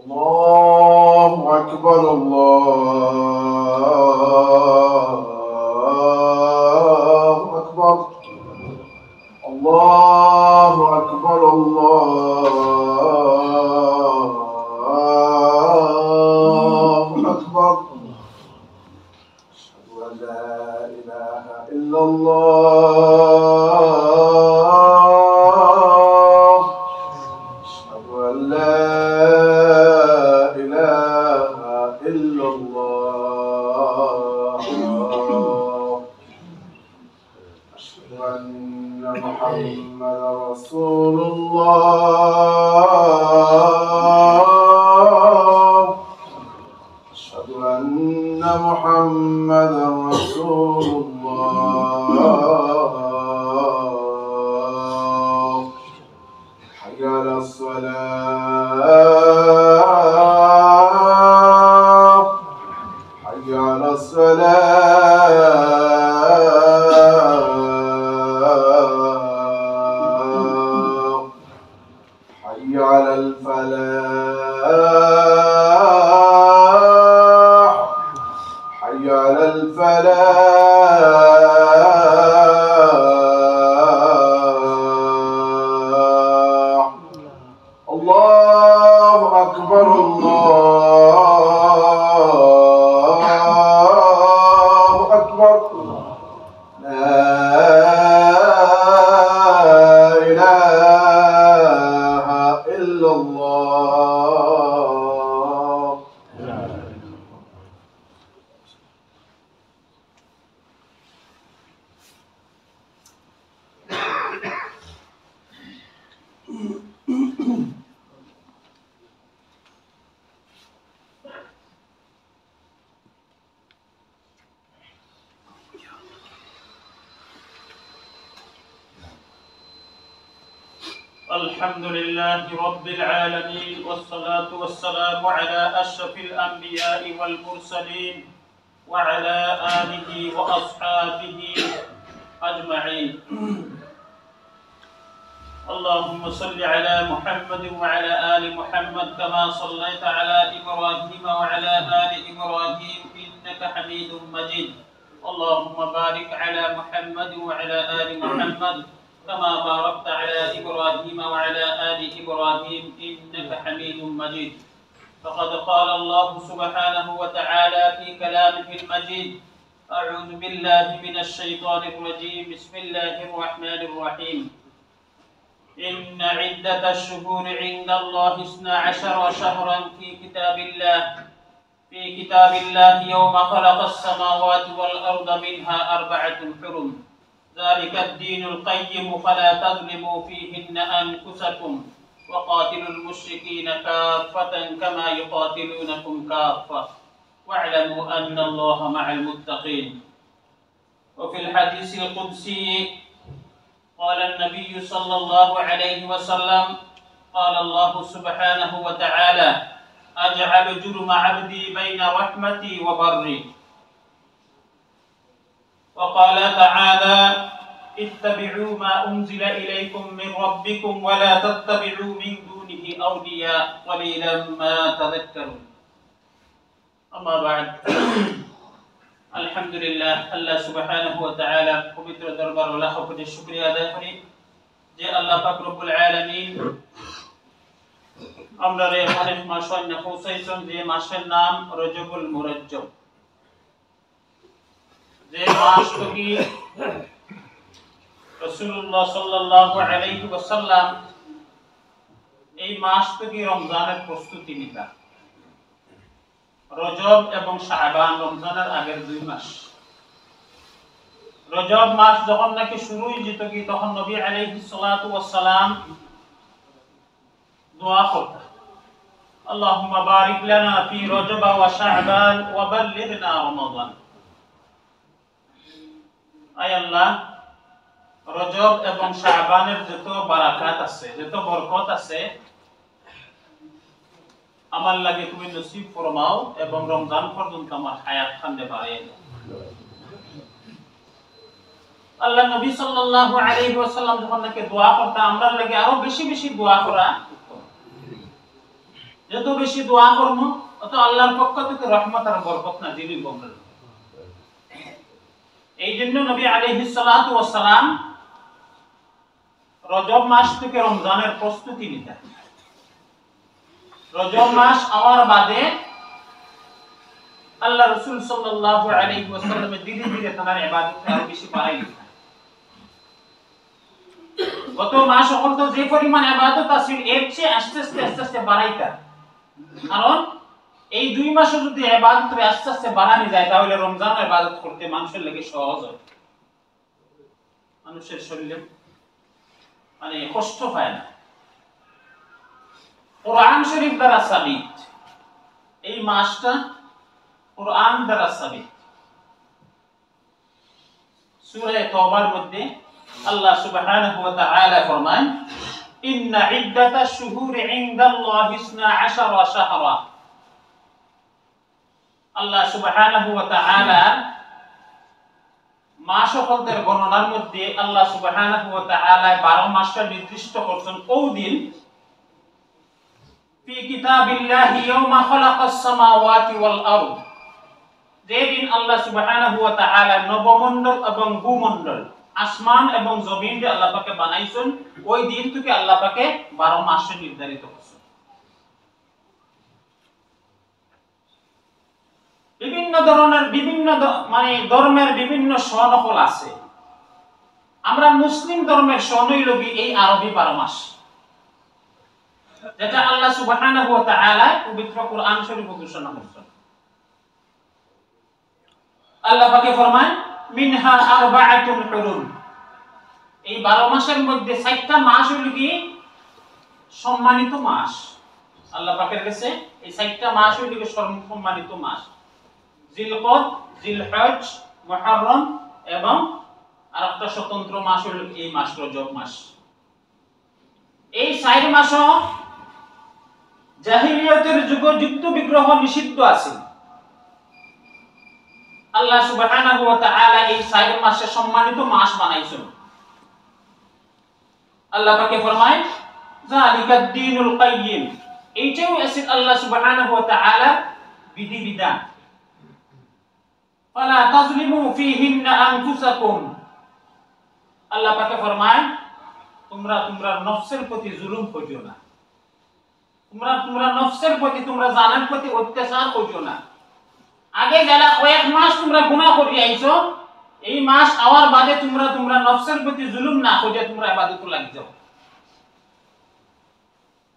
الله أكبر الله أكبر الله أكبر الله أكبر أشهد أن لا إله إلا الله أشهد أن لا إله إلا الله أشهد أن محمدا رسول الله أشهد أن محمدا رسول الله حي على الصلاة حي على الصلاة حي على الفلاح حي على الفلاح الله أكبر الله أكبر لا إله إلا الله الحمد لله رب العالمين والصلاة والسلام على أشرف الأنبياء والمرسلين وعلى آله وأصحابه أجمعين. اللهم صل على محمد وعلى آل محمد كما صليت على إبراهيم وعلى آل إبراهيم إنك حميد مجيد. اللهم بارك على محمد وعلى آل محمد كما باركت على إبراهيم وعلى آل إبراهيم إنك حميد مجيد. فقد قال الله سبحانه وتعالى في كلامه المجيد: أعوذ بالله من الشيطان الرجيم. بسم الله الرحمن الرحيم. إن عدة الشهور عند الله 12 شهرا في كتاب الله يوم خلق السماوات والأرض منها 4 حرم. ذلك الدين القيم فلا تظلموا فيهن أنفسكم وقاتلوا المشركين كافة كما يقاتلونكم كافة واعلموا أن الله مع المتقين. وفي الحديث القدسي قال النبي صلى الله عليه وسلم: قال الله سبحانه وتعالى: أجعل جرم عبدي بين رحمتي وبري. وقال تعالى: اتبعوا ما أنزل إليكم من ربكم ولا تتبعوا من دونه أولياء قليلا ما تذكرون. أما بعد আলহামদুলিল্লাহ, আল্লাহ সুবহানাহু ওয়া তাআলা পবিত্র দরবার ও লাখ কোটি শুকরিয়া আদায় করি যে আল্লাহ পাক রব্বুল আলামিন আমরা অনেক মাস না পৌঁছাইছেন, যে মাসের নাম রজবুল মুরাজ্জব, যে মাস থেকে রাসূলুল্লাহ সাল্লাল্লাহু আলাইহি ওয়াসাল্লাম এই মাস থেকে রমজানের প্রস্তুতি নিতা। রজব এবং শাবান রমজানের আগের 2 মাস। রজব মাস যখন নাকি শুরু হইত কি তখন নবী আলাইহিস সালাতু ওয়াস সালাম দোয়া করতেন: আল্লাহুম্মা বারিক লানা ফি রজব ওয়া শাবান ওয়া বাল্লিগনা রমাদান। আয় আল্লাহ, রজব এবং শাবানের যত বারাকাত আছে, যত বরকত আছে, আমার লাগে তুমি নসিব ফরমাও এবং রমজান পর্যন্ত আমার হায়াত খান্ডে বাড়িয়ে দাও। আল্লাহ নবী সাল্লাল্লাহু আলাইহি ওয়াসাল্লাম যখন নাকি দোয়া করতে আমরা লাগে আরো বেশি বেশি দোয়া করা, যত বেশি দোয়া করব তত আল্লাহর পক্ষ থেকে রহমত আর বরকত নাযিল হবে। এই জন্য নবী আলাইহিস সালাতু ওয়াস সালাম রজব মাস থেকে রমজানের প্রস্তুতি নিতেন। রজব মাস আওয়ার বাদে আল্লাহ রাসূল সাল্লাল্লাহু আলাইহি ওয়াসাল্লাম ধীরে ধীরে তার ইবাদত আরো বেশি বাড়াই দিতেন। গত মাস সকল তো যে পরিমাণ ইবাদত আছে এর চেয়ে আস্তে আস্তে বাড়াইতেন। কারণ এই 2 মাসে যদি ইবাদত আস্তে আস্তে বাড়ানো যায় তাহলে রমজান ইবাদত করতে মানুষের লাগে সহজ হয়। মানুষের শরীরে মানে কষ্ট হয় না। কোরআন শরীফ দ্বারা সাবিত, এই মাসটা কোরআন দ্বারা সাবিত। সূরা তাওবার মধ্যে আল্লাহ সুবহানাহু ওয়া তাআলা ফরমান, ইন্না ইদ্দাতাশ শুহুরি ইনদাল্লাহি 12 শাহরা। আল্লাহ সুবহানাহু ওয়া তাআলা মাস সকলের গণনার মধ্যে আল্লাহ সুবহানাহু ওয়া তাআলা 12 মাসটা নির্দিষ্ট করেছেন। ওই দিন ফি কিতাবিল্লাহি ইয়াওমা খালাকাস সামাওয়াতি ওয়াল আরদ, যেদিন আল্লাহ সুবহানাহু ওয়া তাআলা নবমণ্ডল এবং ভূমণ্ডল, আসমান এবং জমিনকে আল্লাহ পাকে বানাইছেন, ওই দিন থেকে আল্লাহ পাকে 12 মাস নির্ধারিত করেছেন। বিভিন্ন ধরনের মানে ধর্মের বিভিন্ন সনকল আছে। আমরা মুসলিম ধর্মের সন হইল এই আরবি 12 মাস, যেটা আল্লাহ সুবহানাহু ওয়া তাআলা পবিত্র কোরআন শরীফে ঘোষণা করেছেন। আল্লাহ পাকে ফরমান, মিনহা আরবাআতুন হুরুম। এই 12 মাসের মধ্যে 4টা মাস হইল কি সম্মানিত মাস। আল্লাহ পাকের কাছে এই 4টা মাস হইল কি সম্মানিত মাস। জিলকদ, জিলহজ, মুহররম এবং আরেকটা স্বতন্ত্র মাস হল এই মাস রজব মাস। এই 4 মাসও জাহিলিয়তের যুগে যুদ্ধ বিগ্রহ নিষিদ্ধ আছে। আল্লাহ সুবহানাহু ওয়া তাআলা এই 4 মাসে সম্মানিত মাস বানাইছেন। আল্লাহ পাকে ফরমায়, যালিকাদ দীনুল কাইয়্যিম। এইটাও আছে আল্লাহ সুবহানাহু ওয়া তাআলা বিধিবিধান। ফালা তাজলিমু ফীহিন্না আনফুসাকুম। আল্লাহ পাকে ফরমায়, তোমরা নফসের প্রতি জুলুম করিও না। তোমরা নফসের প্রতি, তোমরা জানের প্রতি অত্যাচার করিও না। আগে যারা কয়েক মাস তোমরা গুনাহ করি আইছো, এই মাস আওয়ার বাদে তোমরা নফসের প্রতি জুলুম না করিয়া তোমরা ইবাদতে লাগি যাও।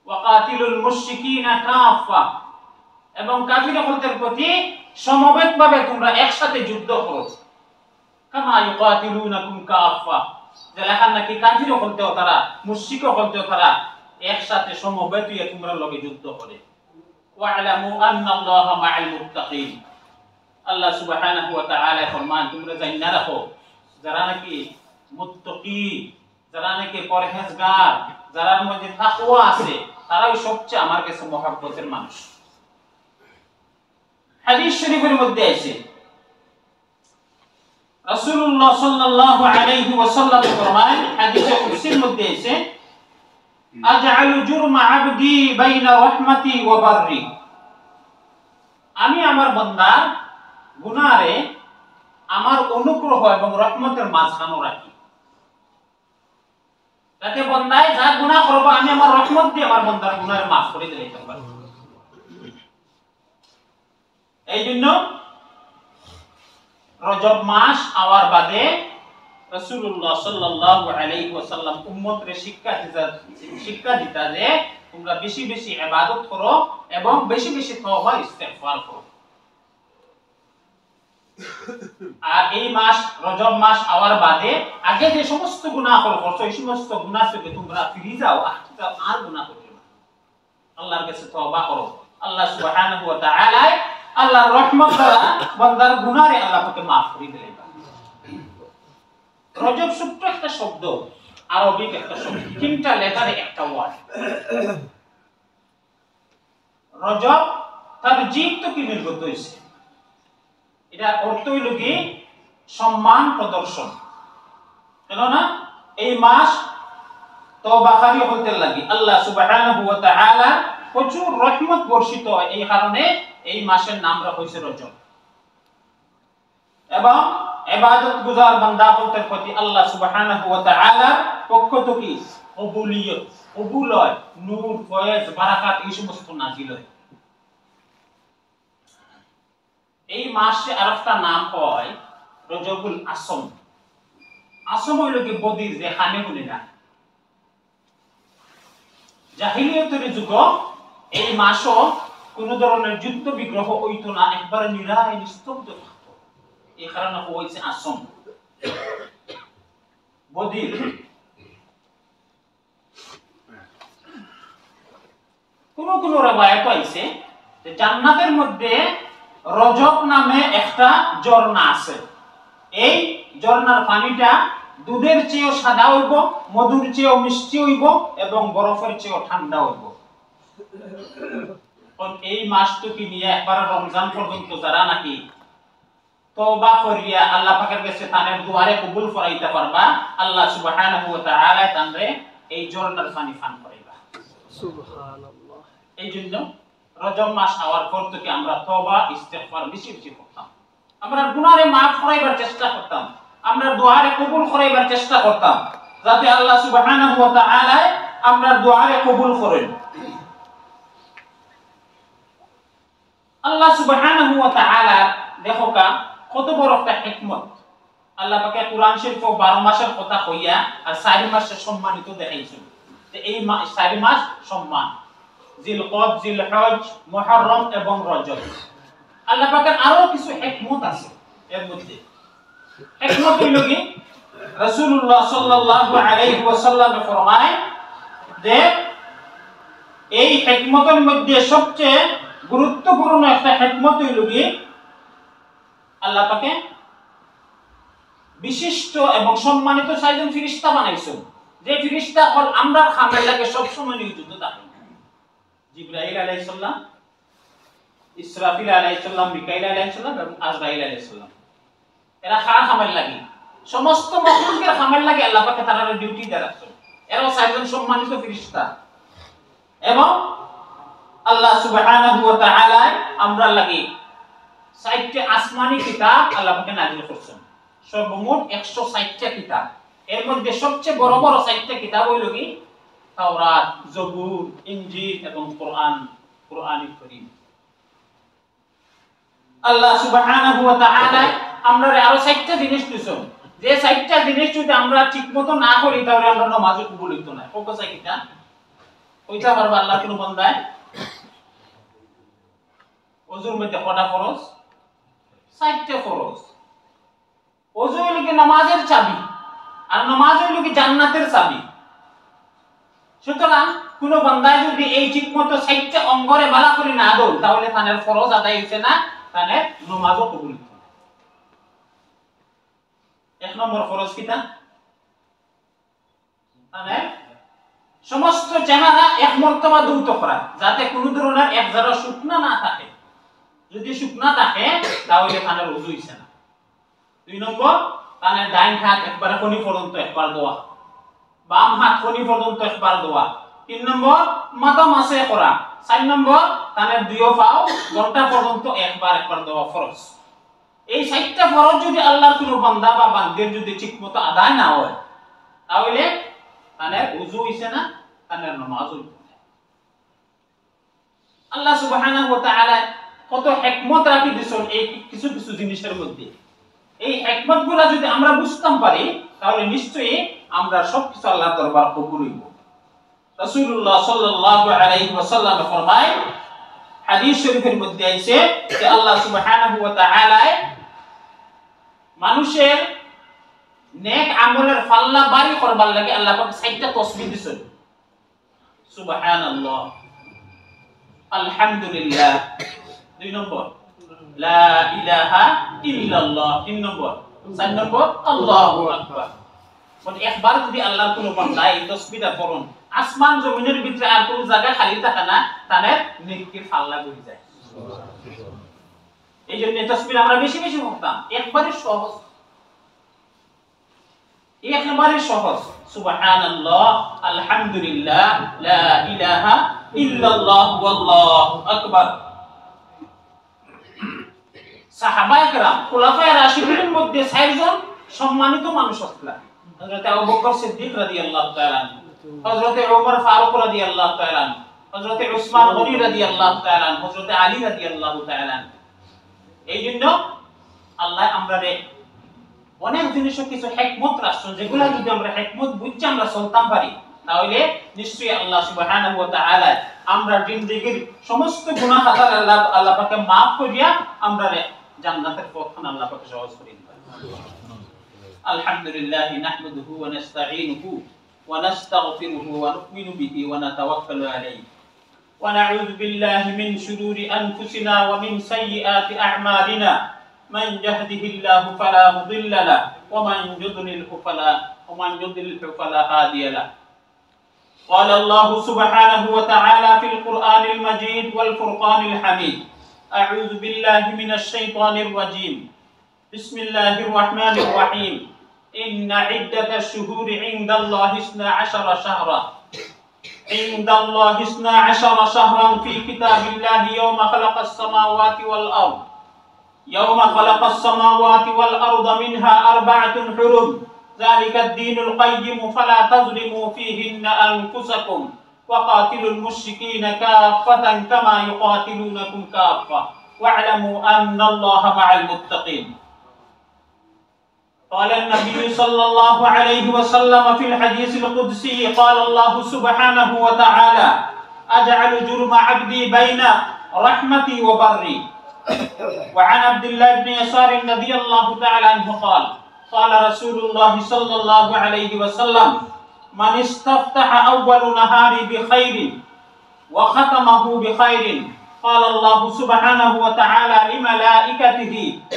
ওয়াকাতিলুল মুশরিকিনা কাফা। এবং কাফিরদের প্রতি সমবেতভাবে তোমরা একসাথে যুদ্ধ করো। কামা ইউকাতিলুনাকুম কাফা। যেখানে নাকি কাফির হলতেও তারা, মুশরিক হলতেও তারা একসাথে সমবেত হয়ে তোমরা লগে যুদ্ধ করে। ওয়া'লামু আন্নাল্লাহা মা'আল মুত্তাকিন। আল্লাহ সুবহানাহু ওয়া তাআলা ফরমান, তোমরা জানা রাখো যারা নাকি মুত্তাকি, যারা নাকি পরহেজগার, যারা মধ্যে তাকওয়া আছে, তারাই সবচেয়ে আমার কাছে মহব্বতের মানুষ। হাদিস শরীফের মধ্যে আছে রাসূলুল্লাহ সাল্লাল্লাহু আলাইহি ওয়াসাল্লাম ফরমান, হাদিসে কুদসির মধ্যে আছে, আজআলু জুরমা আবদি বাইনা রাহমাতি ওয়া বাররি। আমি আমার বান্দার গুনাহরে আমার অনুগ্রহ এবং রহমতের মাঝখানে রাখি। যাতে বান্দায় যা গুনাহ করবে আমি আমার রহমত দিয়ে আমার বান্দার গুনাহরে মাফ করে দিতে পারি। এই জন্য রজব মাস আওয়ার বাদে রাসূলুল্লাহ সাল্লাল্লাহু আলাইহি ওয়াসাল্লাম উম্মতকে শিক্ষা দিতা যে তোমরা বেশি বেশি ইবাদত করো এবং বেশি বেশি তওবা ইস্তেগফার করো। আর এই মাস রজব মাস আওয়ার বাদে আগে যে সমস্ত গুনাহ করছো এই সমস্ত গুনাহ থেকে তোমরা ফিরে যাও, আর গুনাহ করো না। আল্লাহর কাছে তওবা করো। আল্লাহ সুবহানাহু ওয়া তাআলা আল্লাহর রহমত দ্বারা বান্দার গুনাহরে আল্লাহ পাকে maaf করে দিলেন। রজব ছোট্ট একটা শব্দ, আরবিক একটা শব্দ, তিনটা লেটারে একটা ওয়ার্ড। রজব তার জিত তো কি নির্গত হয়েছে, এটা অর্থ হইল কি সম্মান প্রদর্শন। কেননা এই মাস তওবাকারী হতে লাগি, আল্লাহ সুবহানাহু ওয়া তাআলা প্রচুর রহমত বর্ষিত হয়, এই কারণে এই মাসের নাম রাখা হয়েছে রজব। এবং ইবাদত গুজার বান্দা হতে প্রতি আল্লাহ সুবহানাহু ওয়া তাআলা পক্ষ থেকে কবুলিয়ত, কবুল হয়, নূর, ফয়েজ, বারাকাত এই সমস্ত নাজিল হয়। এই মাসে আরেকটা নাম হয় রজবুল আসম। আসম হইল কি বদির, যে খানে বলে না। জাহিলিয়তের যুগ এই মাসও কোন ধরনের যুদ্ধ বিগ্রহ হইতো না, একবারে নিরায় নিস্তব্ধ থাকতো, এই কারণে হয়েছে আসম বদির। কোন কোন রওয়ায়াত আছে যে জান্নাতের মধ্যে রজব নামে একটা ঝর্ণা আছে, এই ঝর্ণার পানিটা দুধের চেয়েও সাদা হইব, মধুর চেয়েও মিষ্টি হইব এবং বরফের চেয়েও ঠান্ডা হইব। এই মাসটুকি নিয়ে একবার রমজান পর্যন্ত যারা নাকি তওবা করিয়া আল্লাহ পাকের কাছে তাদের দুয়ারে কবুল করাইতে পারবা, আল্লাহ সুবহানাহু ওয়া তাআলা তাদের এই ঝর্ণার পানি পান করাইবা। সুবহানাল্লাহ। এই জন্য রজব মাস হওয়ার পর থেকে আমরা তওবা ইস্তেগফার বেশি বেশি করতাম, আমরা গুনাহে মাফ করাইবার চেষ্টা করতাম, আমরা দুয়ারে কবুল করাইবার চেষ্টা করতাম, যাতে আল্লাহ সুবহানাহু ওয়া তাআলা আমরা দুয়ারে কবুল করেন। আল্লাহ সুবহানাহু ওয়া তাআলা দেখো কত বড় একটা হিকমত। আল্লাহ পাকে কুরআন শরীফ 12 মাসের কথা কইয়া আর 4 মাসে সম্মানিত দেখাইছেন, যে এই 4 মাস সম্মান, জিলকদ, জিলহজ, মুহররম এবং রজব। আল্লাহ পাকের আরো কিছু হিকমত আছে এর মধ্যে। হিকমত হইল কি রাসূলুল্লাহ সাল্লাল্লাহু আলাইহি ওয়াসাল্লাম ফরমায় যে এই হিকমতের মধ্যে সবচেয়ে গুরুত্বপূর্ণ একটা হিকমত হইল কি আল্লাহ পাকে বিশিষ্ট এবং সম্মানিত 4 জন ফেরেশতা বানাইছেন, যে ফেরেশতা হল আমরা খামের লাগে সব সময় নিয়োজিত থাকে। জিবরাইল আলাইহিস সালাম, ইসরাফিল আলাইহিস সালাম, মিকাইল আলাইহিস সালাম এবং আজরাইল আলাইহিস সালাম, এরা খামের লাগে, সমস্ত মাখলুকের খামের লাগে আল্লাহ পাকে তাদের ডিউটি দিয়ে রাখছেন। এরা 4 জন সম্মানিত ফেরেশতা। এবং আল্লাহ সুবহানাহু ওয়া তাআলা আমরা লাগি 4টি আসমানি কিতাব আল্লাহ পাকে নাযিল করেছেন, সর্বমোট 160টা কিতাব। এর মধ্যে সবচেয়ে বড় বড় 4টা কিতাব হইল কি তাওরাত, জবুর, ইনজিল এবং কুরআনুল কারীম। আল্লাহ সুবহানাহু ওয়া তাআলা আমরা আরো 4টা জিনিস দিয়েছেন, যে 4টা জিনিস যদি আমরা ঠিকমতো না করি তাহলে আমরা নামাজ কবুল হইতো না। কোন কোন কিতা কইতা পারবা আল্লাহ কোন বান্দায়? ওযুর মধ্যে কয়টা ফরজ? 4টা ফরজ। ওযু হইল কি নামাজের চাবি, আর নামাজ হইল কি জান্নাতের চাবি। সুতরাং কোন বান্দায় যদি এই ঠিকমতো 4টা অঙ্গরে বালা করে না দেয় তাহলে তার ফরজ আদায় হইছে না, তার নামাজও কবুল হইছে না। 1 নম্বর ফরজ কিটা? মানে সমস্ত চেহারা এক মর্তবা দ্রুত করা, যাতে কোনো ধরনের এক জারা শুকনা না থাকে। যদি শুকনা থাকে তাহলে তার ওযু হইছে না। 2 নম্বর তার ডাইন হাত একবারে কোনি পর্যন্ত একবার দোয়া, বাম হাত কোনি পর্যন্ত একবার দোয়া। 3 নম্বর মাথা মাসে করা। 4 নম্বর তার দুই পাও ঘন্টা পর্যন্ত একবার দোয়া ফরজ। এই 4টা ফরজ যদি আল্লাহর কোন বান্দা বা বান্দির যদি ঠিকমতো আদায় না হয় তাহলে তার ওযু হইছে না, তার নামাজ হইছে না। আল্লাহ সুবহানাহু ওয়া তাআলা কত হিকমত রাখি দিয়েছেন এই কিছু কিছু জিনিসের মধ্যে। এই হিকমতগুলো যদি আমরা বুঝতাম পারি তাহলে নিশ্চয়ই আমরা সবকিছু আল্লাহর দরবার কবুল হইব। রাসূলুল্লাহ সাল্লাল্লাহু আলাইহি ওয়াসাল্লাম ফরমায়, হাদিস শরীফের মধ্যে আছে যে আল্লাহ সুবহানাহু ওয়া তাআলা মানুষের নেক আমলের পাল্লা ভারী করবার লাগে আল্লাহ পাক 4টা তাসবিহ দিয়েছেন। সুবহানাল্লাহ, আলহামদুলিল্লাহ 2 নম্বর, লা ইলাহা ইল্লাল্লাহ 3 নম্বর, 4 নম্বর আল্লাহু আকবার। মানে একবার যদি আল্লাহর কোন বান্দা এই তাসবিহটা পড়েন আসমান জমিনের ভিতরে আর কোন জায়গা খালি থাকে না, তাহলে নেকির পাল্লা বই যায়। এই জন্য তাসবিহ আমরা বেশি বেশি পড়তাম, একবারে সহজ, একেবারে সহজ। সুবহানাল্লাহ, আলহামদুলিল্লাহ, লা ইলাহা ইল্লাল্লাহ, ওয়াল্লাহু আকবার। সাহাবায়ে কেরাম খুলাফায়ে রাশিদুনের মধ্যে 4 জন সম্মানিত মানুষ ছিলেন। হযরত আবু বকর সিদ্দিক রাদিয়াল্লাহু তাআলা আনহু, হযরত ওমর ফারুক রাদিয়াল্লাহু তাআলা আনহু, হযরত উসমান গনি রাদিয়াল্লাহু তাআলা আনহু, হযরত আলী রাদিয়াল্লাহু তাআলা আনহু। এই জন্য আল্লাহ আমরারে অনেক জিনিস কিছু হিকমত রাখছেন, যেগুলো যদি আমরা হিকমত বুঝে আমরা চলতাম পারি, তাহলে নিশ্চয়ই আল্লাহ সুবহানাহু ওয়া তাআলা আমরা জিন্দেগীর সমস্ত গুনাহ খাতা আল্লাহ পাকে maaf করিয়া আমরারে জান্নাতের পথখানা আল্লাহ পাকে সহজ করে দিবেন। আলহামদুলিল্লাহ নাহমাদুহু ওয়া নাস্তাঈনুহু ওয়া নাস্তাগফিরুহু ওয়া নু'মিনু বিহি ওয়া নাতাওয়াক্কালু আলাইহি ওয়া না'উযু বিল্লাহি মিন শুরুরি আনফুসিনা ওয়া মিন সাইয়্যাতি আ'মালিনা। من يهده الله فلا مضل له ومن يضلل فلا هادي له. قال الله سبحانه وتعالى في القرآن المجيد والفرقان الحميد: أعوذ بالله من الشيطان الرجيم. بسم الله الرحمن الرحيم. إن عدة الشهور عند الله 12 شهرا في كتاب الله يوم خلق السماوات والأرض منها 4 حرم ذلك الدين القيم فلا تظلموا فيهن أنفسكم وقاتلوا المشركين كافة كما يقاتلونكم كافة واعلموا أن الله مع المتقين. قال النبي صلى الله عليه وسلم في الحديث القدسي: قال الله سبحانه وتعالى: أجعل جرم عبدي بين رحمتي وبري. وعن عبد الله بن يسار رضي الله تعالى عنه قال: قال رسول الله صلى الله عليه وسلم: من استفتح أول نهار بخير وختمه بخير قال الله سبحانه وتعالى لملائكته: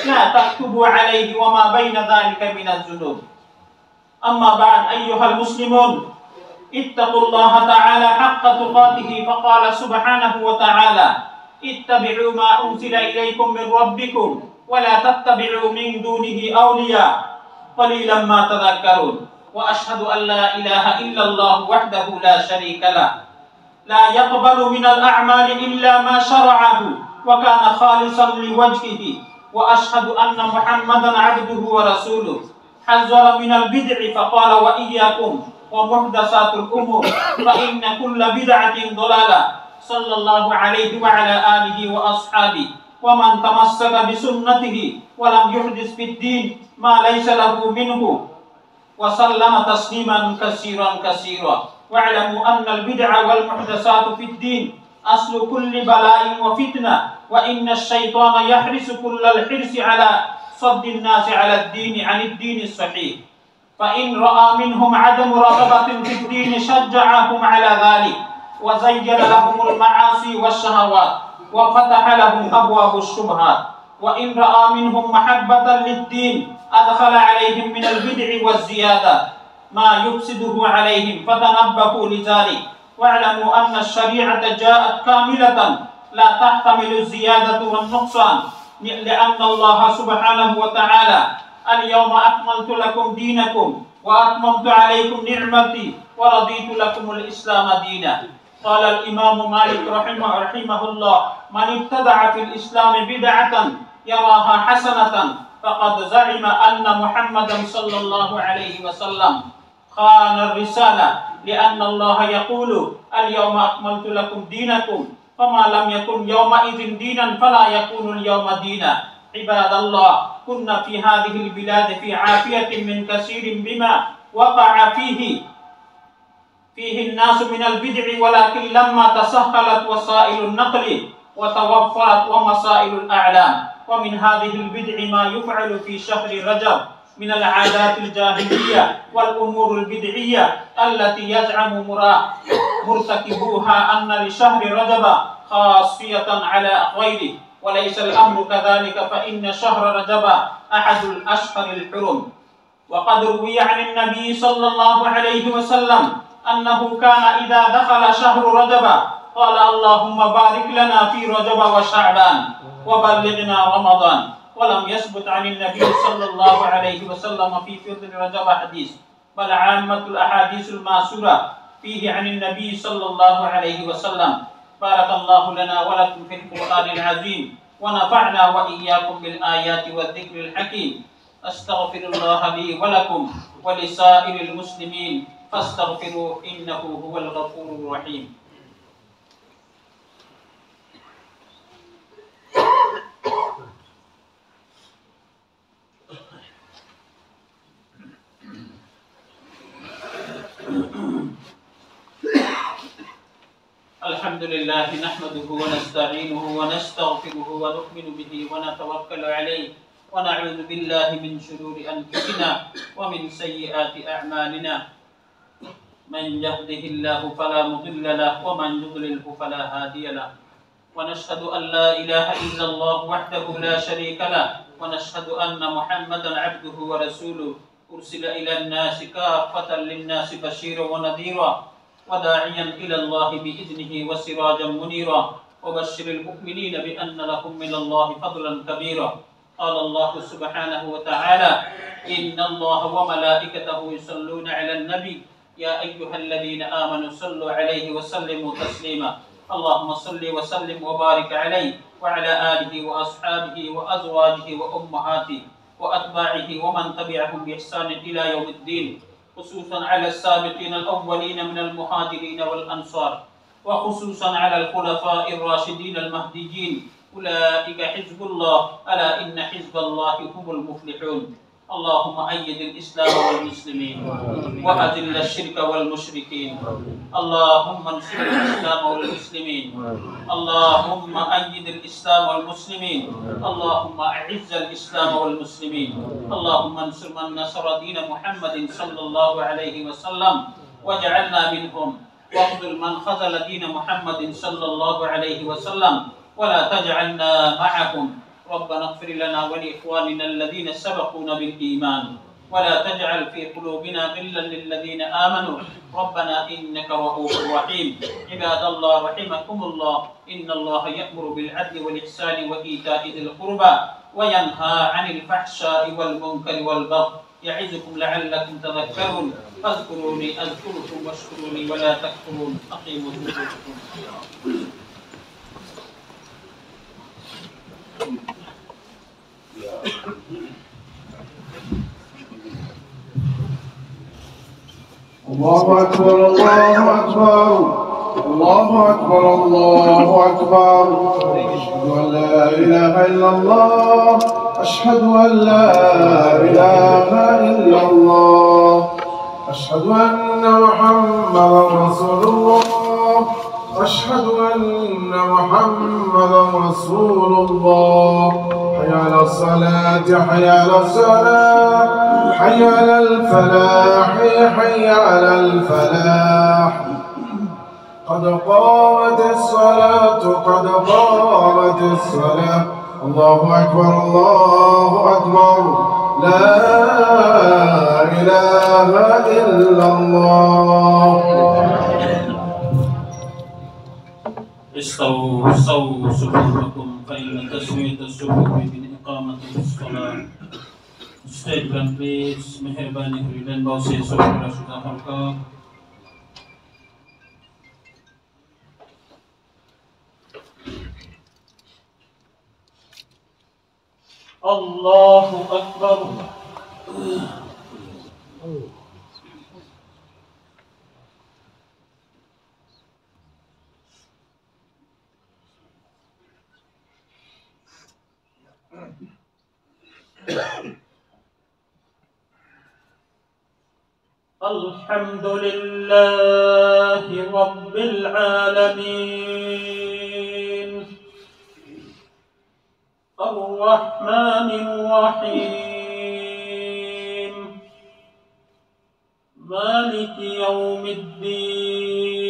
لا تكتبوا عليه وما بين ذلك من الذنوب. أما بعد، أيها المسلمون، اتقوا الله تعالى حق تقاته. فقال سبحانه وتعالى: اتبعوا ما أنزل إليكم من ربكم ولا تتبعوا من دونه أولياء قليلا ما تذكرون. وأشهد أن لا إله إلا الله وحده لا شريك له لا يقبل من الأعمال إلا ما شرعه وكان خالصا لوجهه. وأشهد أن محمدا عبده ورسوله. حذر من البدع فقال: وإياكم ومحدثات الأمور فإن كل بدعة ضلالة. صلى الله عليه وعلى آله وأصحابه ومن تمسك بسنته ولم يحدث في الدين ما ليس له منه وسلم تسليما كثيرا كثيرا. واعلموا أن البدع والمحدثات في الدين أصل كل بلاء وفتنة، وإن الشيطان يحرص كل الحرص على صد الناس على الدين عن الدين الصحيح، فإن رأى منهم عدم رغبة في الدين شجعهم على ذلك وزين لهم المعاصي والشهوات وفتح لهم أبواب الشبهات. وإن رأى منهم محبة للدين أدخل عليهم من البدع والزيادة ما يفسده عليهم، فتنبهوا لذلك. واعلموا أن الشريعة جاءت كاملة لا تحتمل الزيادة والنقصان، لأن الله سبحانه وتعالى: اليوم أكملت لكم دينكم وأتممت عليكم نعمتي ورضيت لكم الإسلام دينا. قال الإمام مالك رحمه الله: من ابتدع في الإسلام بدعة يراها حسنة فقد زعم أن محمدا صلى الله عليه وسلم خان الرسالة، لأن الله يقول: اليوم أكملت لكم دينكم، فما لم يكن يومئذ دينا فلا يكون اليوم دينا. عباد الله، كنا في هذه البلاد في عافية من كثير بما وقع فيه الناس من البدع، ولكن لما تسهلت وسائل النقل وتوفرت ومسائل الأعلام، ومن هذه البدع ما يفعل في شهر رجب من العادات الجاهلية والأمور البدعية التي يزعم مرتكبوها أن لشهر رجب خاصية على غيره، وليس الأمر كذلك، فإن شهر رجب أحد الأشهر الحرم. وقد روي عن النبي صلى الله عليه وسلم أنه كان إذا دخل شهر رجب قال اللهم بارك لنا في رجب وشعبان وبلغنا رمضان. ولم يثبت عن النبي صلى الله عليه وسلم في فضل رجب حديث، بل عامة الأحاديث المأثورة فيه عن النبي صلى الله عليه وسلم. بارك الله لنا ولكم في القرآن العظيم، ونفعنا وإياكم بالآيات والذكر الحكيم. أستغفر الله لي ولكم ولسائر المسلمين فاستغفروه إنه هو الغفور الرحيم. الحمد لله نحمده ونستعينه ونستغفره ونؤمن به ونتوكل عليه ونعوذ بالله من شرور أنفسنا ومن سيئات أعمالنا. من يهده الله فلا مضل له ومن يضلله فلا هادي له. ونشهد أن لا إله إلا الله وحده لا شريك له، ونشهد أن محمدا عبده ورسوله أرسل إلى الناس كافة للناس بشيرا ونذيرا وداعيا إلى الله بإذنه وسراجا منيرا وبشر المؤمنين بأن لهم من الله فضلا كبيرا. قال الله سبحانه وتعالى: إن الله وملائكته يصلون على النبي يا أيها الذين آمنوا صلوا عليه وسلموا تسليما. اللهم صل وسلم وبارك عليه وعلى آله وأصحابه وأزواجه وأمهاته وأتباعه ومن تبعهم بإحسان إلى يوم الدين، خصوصا على السابقين الأولين من المهاجرين والأنصار، وخصوصا على الخلفاء الراشدين المهديين. أولئك حزب الله، ألا إن حزب الله هم المفلحون. اللهم أيد الإسلام والمسلمين وأذل الشرك والمشركين. اللهم انصر الإسلام والمسلمين. اللهم أيد الإسلام والمسلمين. اللهم أعز الإسلام والمسلمين. اللهم انصر من نصر دين محمد صلى الله عليه وسلم واجعلنا منهم، واخذل من خذل دين محمد صلى الله عليه وسلم ولا تجعلنا معهم. ربنا اغفر لنا ولإخواننا الذين سبقونا بالإيمان ولا تجعل في قلوبنا غلا للذين آمنوا ربنا إنك رؤوف رحيم. عباد الله رحمكم الله، إن الله يأمر بالعدل والإحسان وإيتاء ذي القربى وينهى عن الفحشاء والمنكر والبغي يعظكم لعلكم تذكرون. فاذكروني أذكركم واشكروني ولا تكفرون. أقيموا صلاتكم. الله أكبر الله أكبر الله أكبر الله أكبر. أشهد أن لا إله إلا الله، أشهد أن لا إله إلا الله، أشهد أن محمدا رسول الله، أشهد أن محمدا رسول الله. حي على الصلاة حي على الصلاة حي على الفلاح حي على الفلاح. قد قامت الصلاة قد قامت الصلاة. الله أكبر الله أكبر. لا إله إلا الله. استووا صفوفكم فإن تسوية الصفوف من إقامة الصلاة. Stand please. Meherbani dan bawa sesuatu sudah harka. Allahu Akbar. الحمد لله رب العالمين الرحمن الرحيم مالك يوم الدين.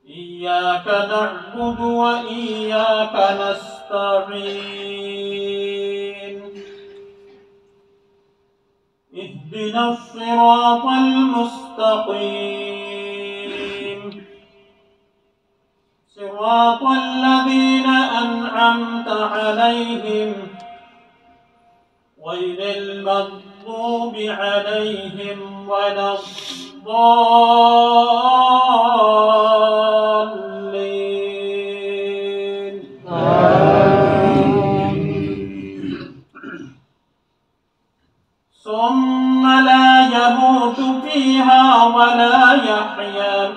إياك نعبد وإياك نستعين. اهدنا الصراط المستقيم صراط الذين أنعمت عليهم غير المغضوب عليهم ولا الضالين ثم لا يموت فيها ولا يحيا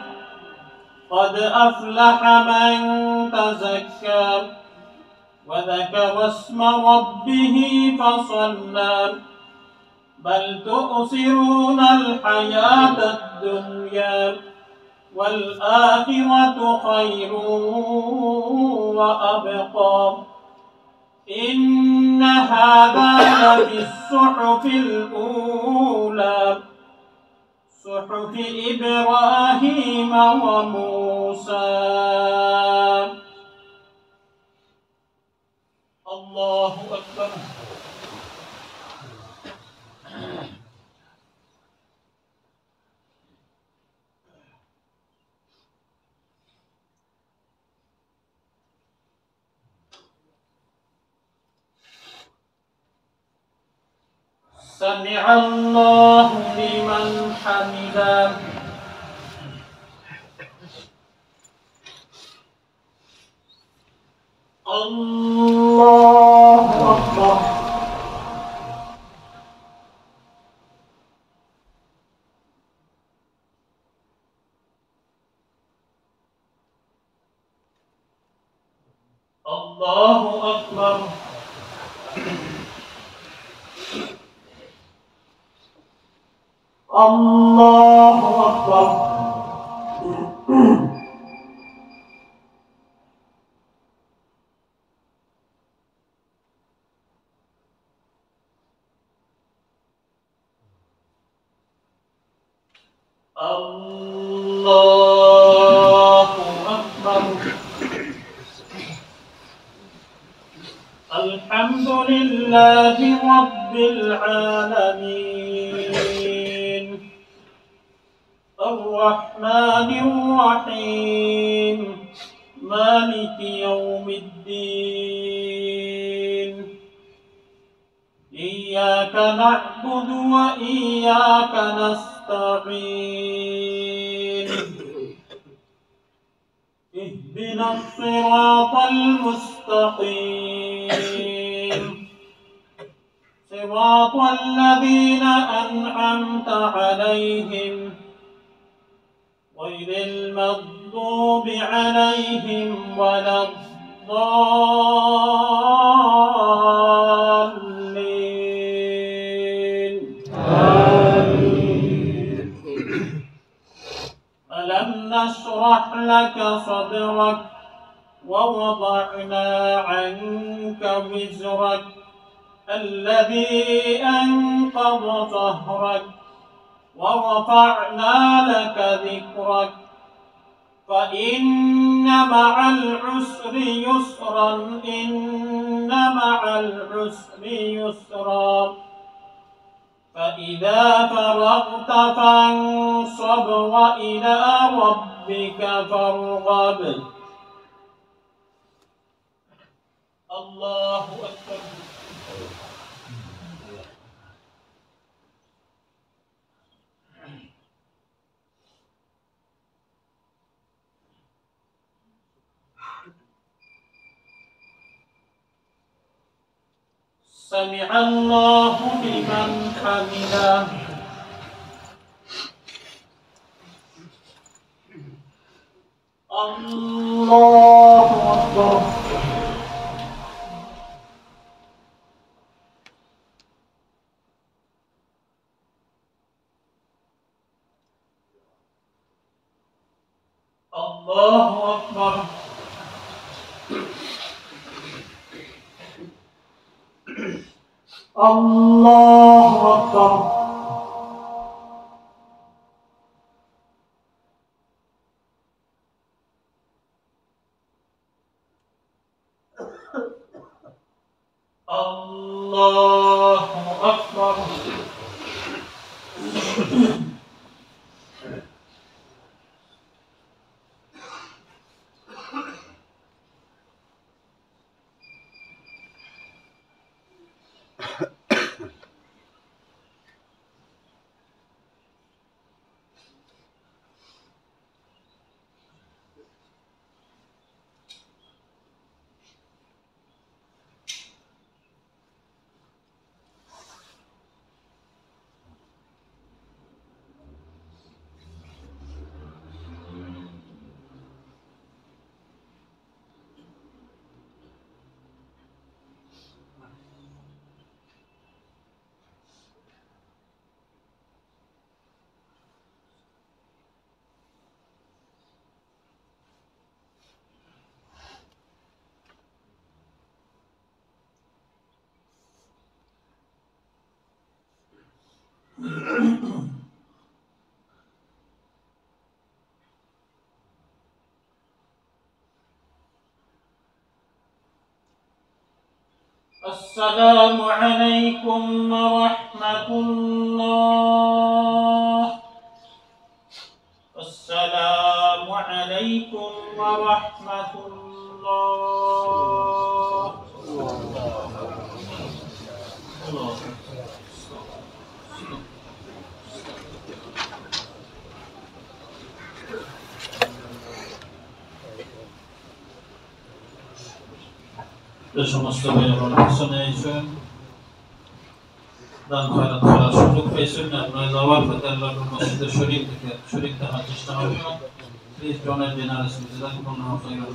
قد أفلح من تزكى وذكر اسم ربه فصلى بل تؤثرون الحياة الدنيا والآخرة خير وأبقى إن هذا لفي الصحف الأولى صحف إبراهيم وموسى. الله أكبر. سمع الله لمن حمده. الله أكبر. الله أكبر. الله أكبر. الله أكبر. الحمد لله رب العالمين الرحمن الرحيم مالك يوم الدين إياك نعبد وإياك نستعين اهدنا الصراط المستقيم صراط الذين أنعمت عليهم غير المغضوب عليهم ولا الضالين. ألم نشرح لك صدرك ووضعنا عنك وزرك الذي أنقض ظهرك ورفعنا لك ذكرك فإن مع العسر يسرا إن مع العسر يسرا فإذا فرغت فانصب وإلى ربك فارغب. الله أكبر. سمع الله لمن حمده. الله أكبر. الله أكبر. الله أكبر. الله أكبر. السلام عليكم ورحمة الله. السلام عليكم ورحمة الله. যে সমস্ত ভাইয়েরা পিছনে আইসেন দান খয়রাত করার সুযোগ পেয়েছেন, আপনারা যাওয়ার পথে আল্লাহর মসজিদের শরীক দেখার চেষ্টা করবেন। প্লিজ ডোনেট জেনারেসলি, জাযাকুমুল্লাহু খাইরান।